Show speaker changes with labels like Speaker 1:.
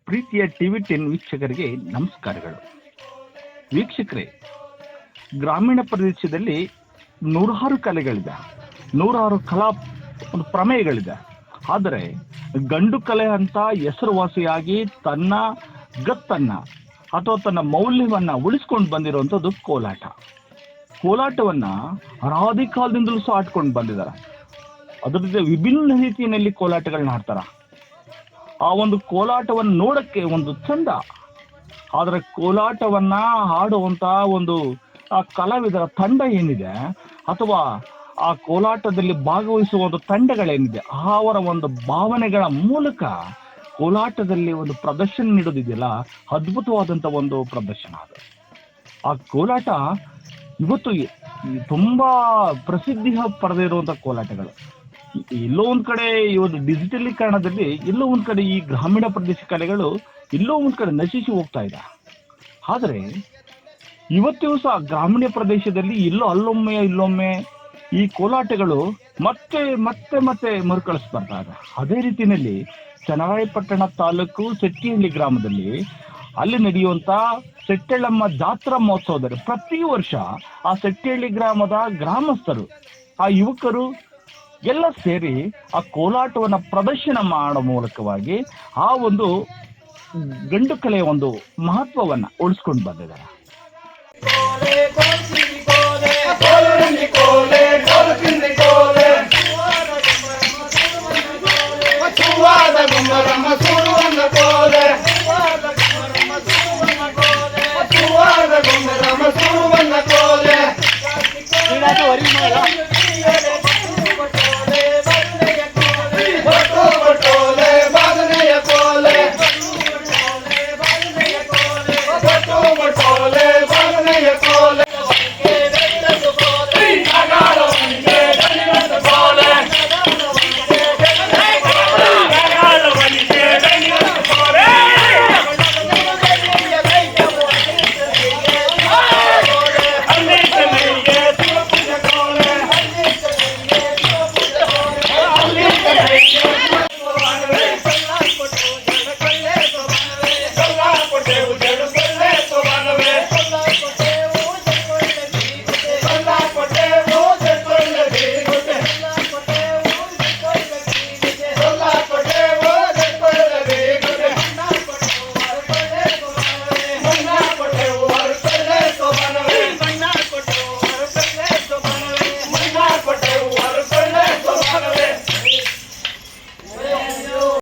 Speaker 1: ಪ್ರೀತಿಯ ಟಿವಿ10 ವೀಕ್ಷಕರಿಗೆ ನಮಸ್ಕಾರಗಳು. ವೀಕ್ಷಕರೇ, ಗ್ರಾಮೀಣ ಪ್ರದೇಶದಲ್ಲಿ ನೂರಾರು ಕಲೆಗಳಿದೆ, ನೂರಾರು ಕಲಾ ಪ್ರಮೇಯಗಳಿದೆ. ಆದರೆ ಗಂಡು ಕಲೆ ಅಂತ ಹೆಸರುವಾಸಿಯಾಗಿ ತನ್ನ ಗತ್ತನ್ನ ಅಥವಾ ತನ್ನ ಮೌಲ್ಯವನ್ನ ಉಳಿಸ್ಕೊಂಡು ಬಂದಿರುವಂಥದ್ದು ಕೋಲಾಟ. ಕೋಲಾಟವನ್ನ ಅನಾದಿ ಕಾಲದಿಂದಲೂ ಸಹ ಆಡ್ಕೊಂಡು ಬಂದಿದ್ದಾರೆ. ಅದರ ಜೊತೆ ವಿಭಿನ್ನ ರೀತಿಯಲ್ಲಿ ಕೋಲಾಟಗಳನ್ನ ಆಡ್ತಾರ. ಆ ಒಂದು ಕೋಲಾಟವನ್ನು ನೋಡಕ್ಕೆ ಒಂದು ಚಂದ. ಆದರೆ ಕೋಲಾಟವನ್ನ ಆಡುವಂತ ಒಂದು ಆ ಕಲಾವಿದರ ತಂಡ ಏನಿದೆ ಅಥವಾ ಆ ಕೋಲಾಟದಲ್ಲಿ ಭಾಗವಹಿಸುವ ಒಂದು ತಂಡಗಳೇನಿದೆ, ಅವರ ಒಂದು ಭಾವನೆಗಳ ಮೂಲಕ ಕೋಲಾಟದಲ್ಲಿ ಒಂದು ಪ್ರದರ್ಶನ ನೀಡೋದಿದೆಯಲ್ಲ, ಅದ್ಭುತವಾದಂಥ ಒಂದು ಪ್ರದರ್ಶನ ಅದು. ಆ ಕೋಲಾಟ ಇವತ್ತು ತುಂಬಾ ಪ್ರಸಿದ್ಧಿ ಪಡೆದಿರುವಂಥ ಕೋಲಾಟಗಳು. ಎಲ್ಲೋ ಒಂದ್ ಕಡೆ ಈ ಒಂದು ಡಿಜಿಟಲೀಕರಣದಲ್ಲಿ ಎಲ್ಲೋ ಒಂದ್ ಕಡೆ ಈ ಗ್ರಾಮೀಣ ಪ್ರದೇಶ ಕಲೆಗಳು ಎಲ್ಲೋ ಒಂದ್ ಕಡೆ ನಶಿಸಿ ಹೋಗ್ತಾ ಇದೆ. ಆದರೆ ಇವತ್ತಿಗೂ ಸಹ ಗ್ರಾಮೀಣ ಪ್ರದೇಶದಲ್ಲಿ ಇಲ್ಲೊಮ್ಮೆ ಈ ಕೋಲಾಟಗಳು ಮತ್ತೆ ಮತ್ತೆ ಮತ್ತೆ ಮರುಕಳಿಸಿ ಬರ್ತಾ ಇದೆ. ಅದೇ ರೀತಿಯಲ್ಲಿ ಚನ್ನರಾಯಪಟ್ಟಣ ತಾಲೂಕು ಸೆಟ್ಟಿಹಳ್ಳಿ ಗ್ರಾಮದಲ್ಲಿ ಅಲ್ಲಿ ನಡೆಯುವಂತ ಸೆಟ್ಟೆಳ್ಳಮ್ಮ ಜಾತ್ರಾ ಮಹೋತ್ಸವದಲ್ಲಿ ಪ್ರತಿ ವರ್ಷ ಆ ಸೆಟ್ಟಿಹಳ್ಳಿ ಗ್ರಾಮದ ಗ್ರಾಮಸ್ಥರು, ಆ ಯುವಕರು ಎಲ್ಲ ಸೇರಿ ಆ ಕೋಲಾಟವನ್ನ ಪ್ರದರ್ಶನ ಮಾಡೋ ಮೂಲಕವಾಗಿ ಆ ಒಂದು ಗಂಡು ಕಲೆಯ ಒಂದು ಮಹತ್ವವನ್ನ ಉಳಿಸ್ಕೊಂಡು ಬಂದಿದ್ದಾರೆ.